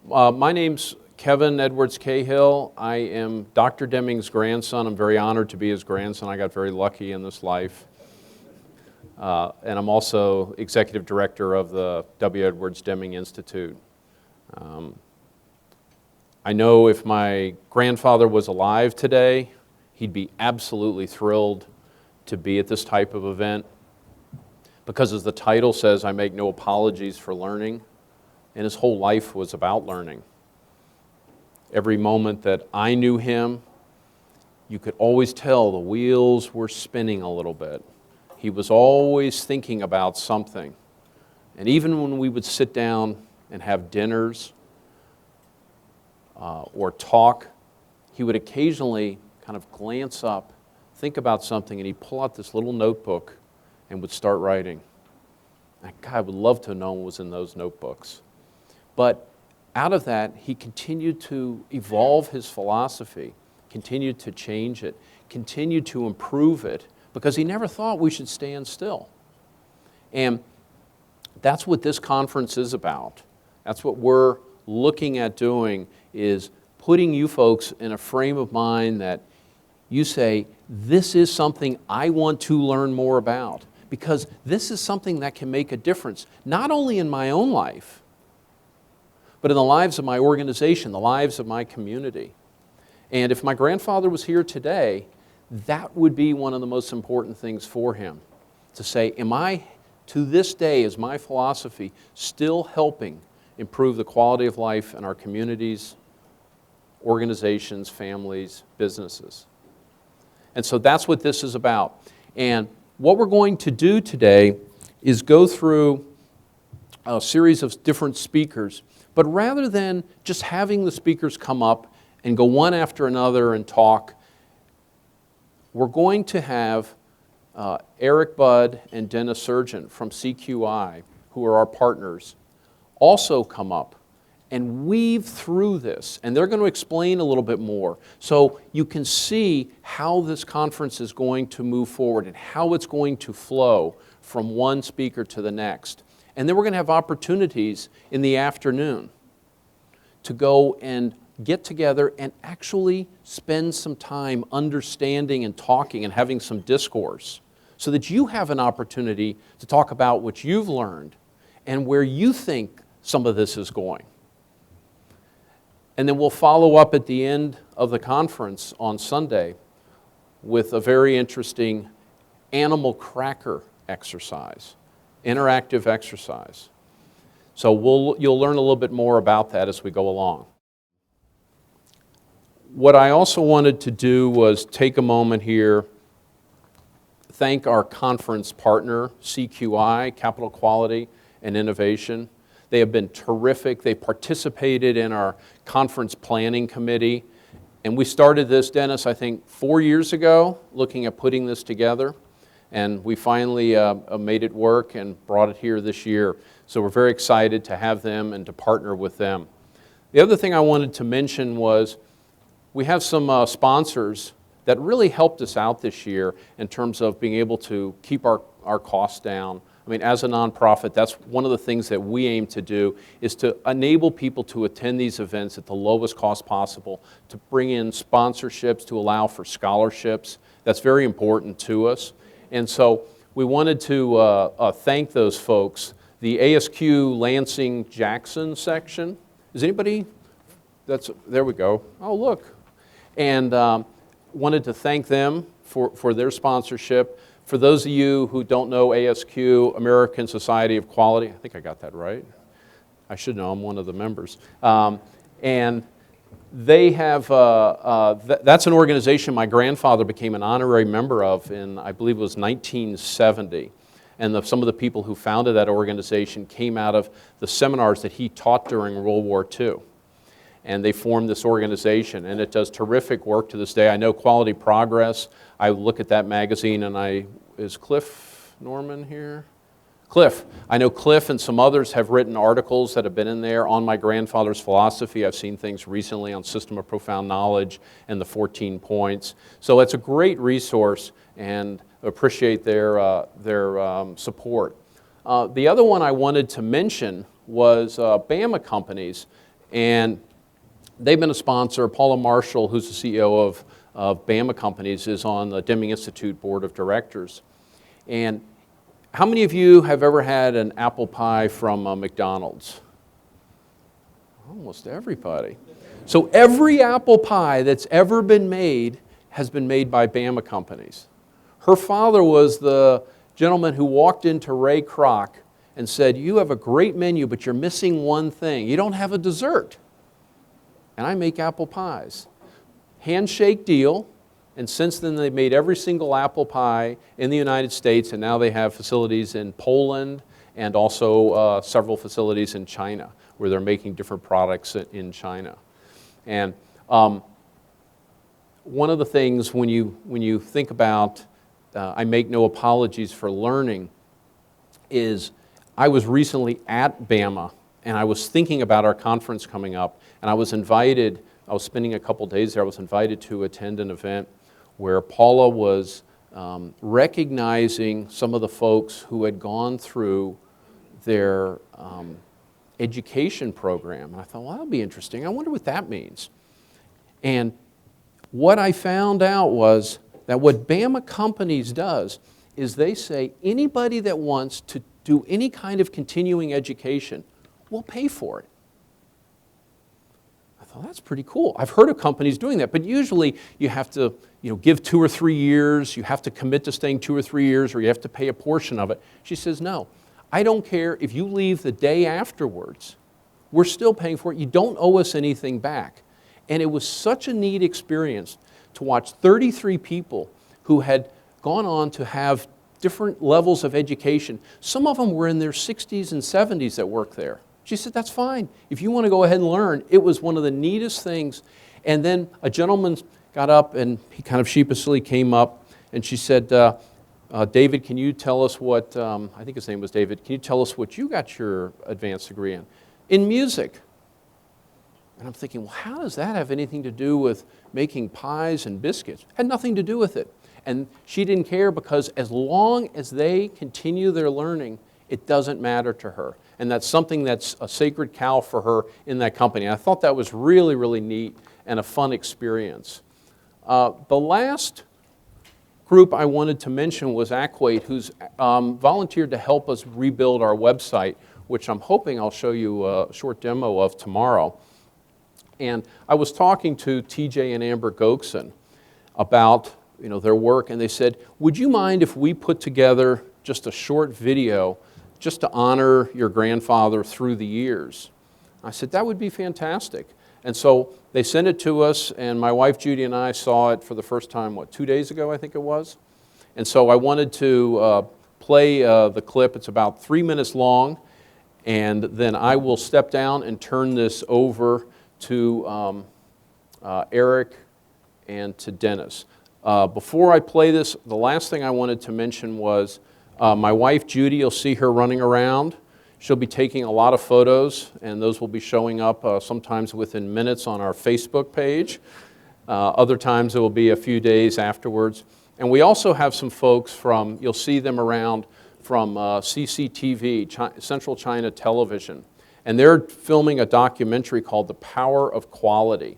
My name's Kevin Edwards Cahill. I am Dr. Deming's grandson. I'm very honored to be his grandson. I got very lucky in this life. And I'm also executive director of the W. Edwards Deming Institute. I know if my grandfather was alive today, he'd be absolutely thrilled to be at this type of event, because as the title says, I make no apologies for learning, and his whole life was about learning. Every moment that I knew him, you could always tell the wheels were spinning a little bit. He was always thinking about something. And even when we would sit down and have dinners or talk, he would occasionally kind of glance up, think about something, and he'd pull out this little notebook and would start writing. God, I would love to know what was in those notebooks. But out of that, he continued to evolve his philosophy, continued to change it, continued to improve it, because he never thought we should stand still. And that's what this conference is about. That's what we're looking at doing, is putting you folks in a frame of mind that you say, this is something I want to learn more about, because this is something that can make a difference, not only in my own life, but in the lives of my organization, the lives of my community. And if my grandfather was here today, that would be one of the most important things for him, to say, am I, to this day, is my philosophy still helping improve the quality of life in our communities, organizations, families, businesses? And so that's what this is about. And what we're going to do today is go through a series of different speakers, but rather than just having the speakers come up and go one after another and talk, we're going to have Eric Budd and Dennis Surgeon from CQI, who are our partners, also come up and weave through this. And they're going to explain a little bit more, so you can see how this conference is going to move forward and how it's going to flow from one speaker to the next. And then we're going to have opportunities in the afternoon to go and get together and actually spend some time understanding and talking and having some discourse, so that you have an opportunity to talk about what you've learned and where you think some of this is going. And then we'll follow up at the end of the conference on Sunday with a very interesting animal cracker exercise, interactive exercise. So you'll learn a little bit more about that as we go along. What I also wanted to do was take a moment here, thank our conference partner, CQI, Capital Quality and Innovation. They have been terrific. They participated in our conference planning committee. And we started this, Dennis, I think 4 years ago, looking at putting this together. And we finally made it work and brought it here this year. So we're very excited to have them and to partner with them. The other thing I wanted to mention was we have some sponsors that really helped us out this year in terms of being able to keep our costs down. I mean, as a nonprofit, that's one of the things that we aim to do, is to enable people to attend these events at the lowest cost possible, to bring in sponsorships, to allow for scholarships. That's very important to us. And so we wanted to thank those folks. The ASQ Lansing Jackson section, is anybody, there we go. Oh, look. And wanted to thank them for their sponsorship. For those of you who don't know ASQ, American Society of Quality, I think I got that right. I should know, I'm one of the members. And they have, that's an organization my grandfather became an honorary member of in, I believe it was 1970. And some of the people who founded that organization came out of the seminars that he taught during World War II. And they formed this organization, and it does terrific work to this day. I know Quality Progress. I look at that magazine, and is Cliff Norman here? Cliff. I know Cliff and some others have written articles that have been in there on my grandfather's philosophy. I've seen things recently on System of Profound Knowledge and the 14 points. So it's a great resource, and appreciate their support. The other one I wanted to mention was Bama companies. And they've been a sponsor. Paula Marshall, who's the CEO of Bama Companies, is on the Deming Institute Board of Directors. And how many of you have ever had an apple pie from McDonald's? Almost everybody. So every apple pie that's ever been made has been made by Bama Companies. Her father was the gentleman who walked into Ray Kroc and said, "You have a great menu, but you're missing one thing. You don't have a dessert." And I make apple pies. Handshake deal, and since then they've made every single apple pie in the United States, and now they have facilities in Poland and also several facilities in China where they're making different products in China. And one of the things when you think about I make no apologies for learning is I was recently at Bama and I was thinking about our conference coming up, and I was spending a couple days there. I was invited to attend an event where Paula was recognizing some of the folks who had gone through their education program. And I thought, well, that'll be interesting. I wonder what that means. And what I found out was that what Bama Companies does is they say anybody that wants to do any kind of continuing education, we'll pay for it. I thought, that's pretty cool. I've heard of companies doing that, but usually you have to give 2 or 3 years, you have to commit to staying 2 or 3 years, or you have to pay a portion of it. She says, no, I don't care if you leave the day afterwards, we're still paying for it. You don't owe us anything back. And it was such a neat experience to watch 33 people who had gone on to have different levels of education. Some of them were in their 60s and 70s that worked there. She said, that's fine. If you want to go ahead and learn, it was one of the neatest things. And then a gentleman got up and he kind of sheepishly came up and she said, David, can you tell us what, I think his name was David, can you tell us what you got your advanced degree in? In music. And I'm thinking, well, how does that have anything to do with making pies and biscuits? Had nothing to do with it. And she didn't care because as long as they continue their learning, it doesn't matter to her. And that's something that's a sacred cow for her in that company. I thought that was really, really neat and a fun experience. The last group I wanted to mention was Acquate, who's volunteered to help us rebuild our website, which I'm hoping I'll show you a short demo of tomorrow. And I was talking to TJ and Amber Gokson about their work, and they said, would you mind if we put together just a short video just to honor your grandfather through the years? I said, that would be fantastic. And so they sent it to us, and my wife Judy and I saw it for the first time, 2 days ago, I think it was? And so I wanted to play the clip. It's about 3 minutes long, and then I will step down and turn this over to Eric and to Dennis. Before I play this, the last thing I wanted to mention was my wife Judy, you'll see her running around. She'll be taking a lot of photos, and those will be showing up sometimes within minutes on our Facebook page. Other times it will be a few days afterwards. And we also have some folks you'll see them around from CCTV, Central China Television. And they're filming a documentary called The Power of Quality.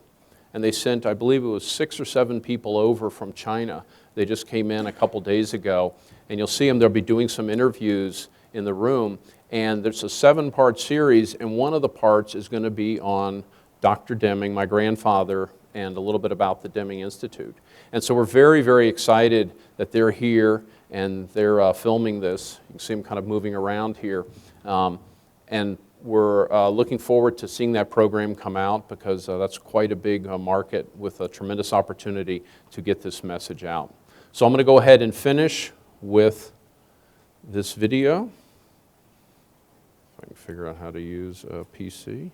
And they sent, I believe it was 6 or 7 people over from China. They just came in a couple days ago. And you'll see them, they'll be doing some interviews in the room. And there's a 7-part series, and one of the parts is going to be on Dr. Deming, my grandfather, and a little bit about the Deming Institute. And so we're very, very excited that they're here and they're filming this. You can see them kind of moving around here. And we're looking forward to seeing that program come out because that's quite a big market with a tremendous opportunity to get this message out. So I'm going to go ahead and finish with this video. If I can figure out how to use a PC.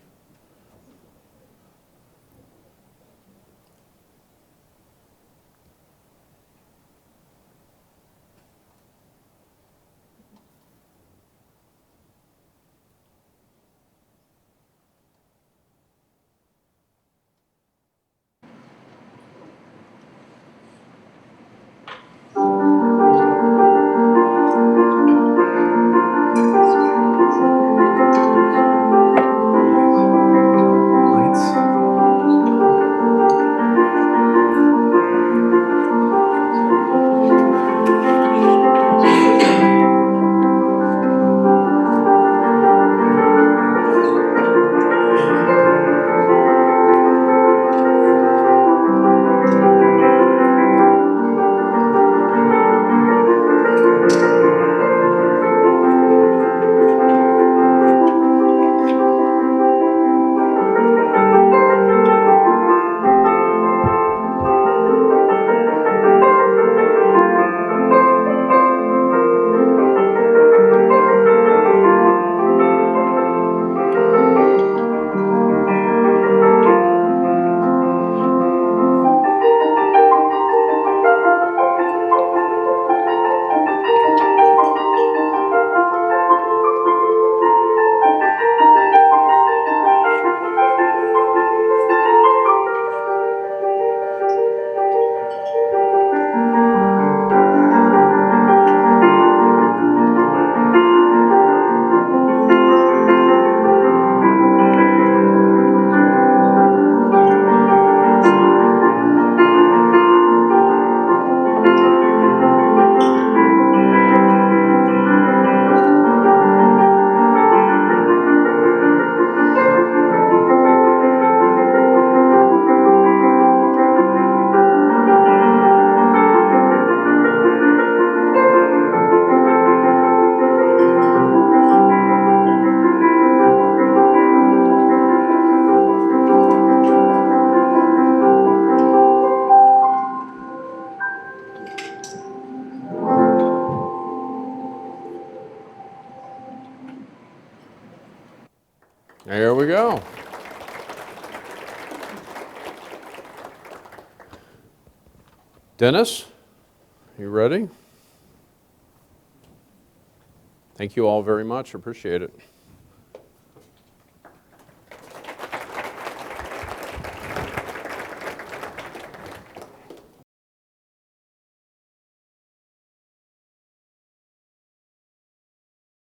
There we go. Dennis, you ready? Thank you all very much. Appreciate it.